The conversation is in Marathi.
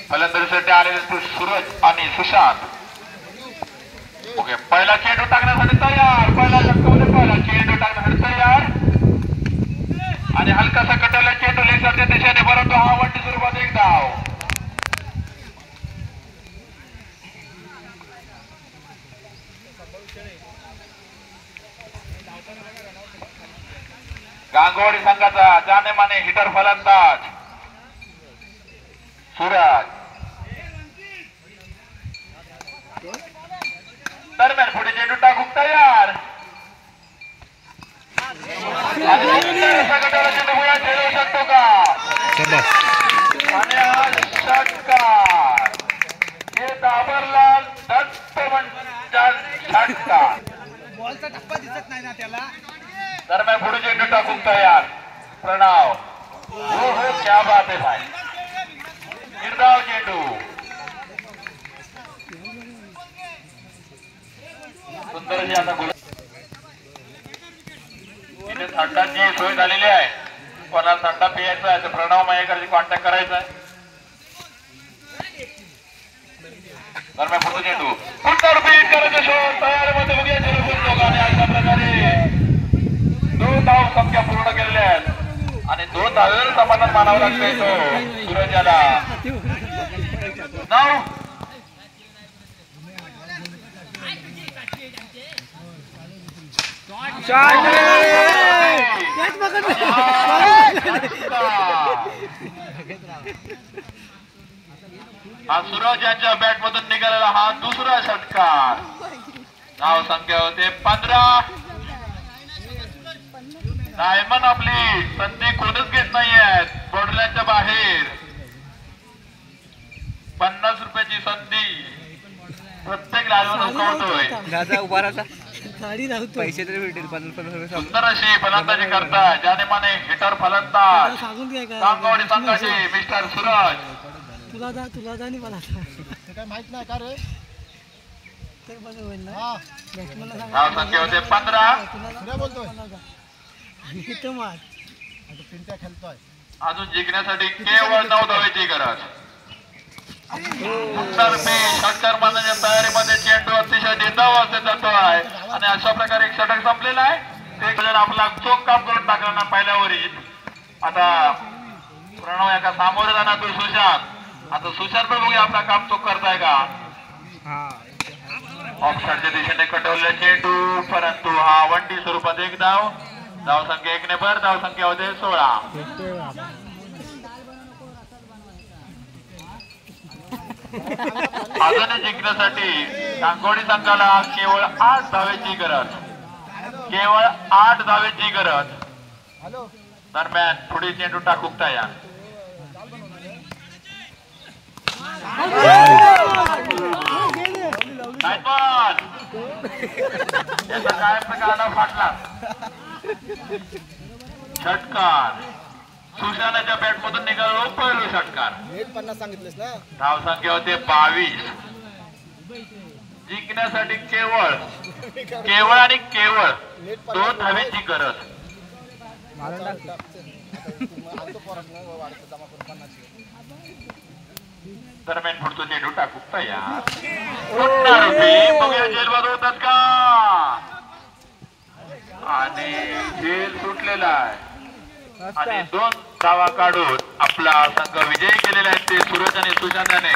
फलंदाजीसाठी आलेले सूरज आणि सुशांत. ओके, पहिला चेंडू टाकण्यासाठी तयार. पहिला षटकामध्ये पहिला चेंडू टाकण्यासाठी तयार आणि हलकासा कटवला चेंडू लेगच्या दिशेने, परंतु हा वंटी स्वरूपात एक धाव. गांगोडी संघाचा जानेमाने हिटर फलंदाज सूरज. दरम्यान पुढे चेंडू टाकून तयार खेळू शकतो का आणि षटकार हे दाबरलाल दत्त षटकार. बॉलचा टप्पा दिसत नाही ना त्याला. दरम्यान पुढे चेंडू टाकून तयार प्रणव. हो हो, क्या बात आहे भाई. निर्धाव चेंडू सुंदरशी आता इथे थंडाची सोय झालेली आहे. कोणाला थंडा पियायचा आहे तर प्रणव मयेकरची कॉन्टॅक्ट करायचा आहे. दरम्यान पुढे चेंडू पुन्हा बीट करायचा शोध तयारीमध्ये बघूया दोघांनी अशा प्रकारे 2 धाव संख्या पूर्ण केलेल्या आहेत आणि 2 धावेवर समाधान मानावं लागतंय तो सूरज याला. 9 हा सूरज यांच्या बॅट मधून निघालेला हा दुसरा षटकार. धाव संख्या होते 15. डायमंड आपली संधी कोणच घेत नाहीयेत. बोर्डलँडच्या बाहेर 50 रुपयाची संधी प्रत्येक लालवर उकळतोय. पैसे तरी भेटेल. सुंदर अशी फलंदाजी करताय जानेमाने हिटर फलंदाज गांगोडी संघाचे मिस्टर सूरज. तुला जा आणि मला काय माहित नाही का रे. धाव संख्या होते 15. अजून जिंकण्यासाठी केवळ 9 धावेची गरज. षटकार बांधण्याच्या तयारीमध्ये चेंडू अतिशय निर्धाव असे जातो आहे आणि अशा प्रकारे एक षटक संपलेला आहे. ते आपला चोख काम करून टाकला ना पहिल्यावरील. आता प्रणव एका सामोरे जाणार तो सुशांत. आता सुशांत पण बघूया आपला काम चोख करताय का. ऑफसाईडच्या दिशेने कटवलेला चेंडू, परंतु हा वंटी स्वरूपात एक धाव. धाव संख्या 1 ने भर. धाव संख्या होते 16. अजूनही जिंकण्यासाठी गांगोडी संघाला केवळ 8 धावेची गरज. केवळ 8 धावेची गरज. दरम्यान पुढे चेंडू टाकूक तयार. याचा काय प्रकार फाटला. षटकार सुशांतच्या बॅट मधून निघालो पहिलो षटकार. 50 सांगितलेस ना. धाव संख्या होते 22. जिंकण्यासाठी केवळ आणि केवळ 2 धावेची गरज. दरम्यान पुढतो चेंडू टाकू तयार. बघूया जेलमध्ये होतात का आणि जेल सुटलेला आहे आणि 2 धावा काढून आपला संघ विजयी केलेला आहे. ते सूरज आणि सुशांतने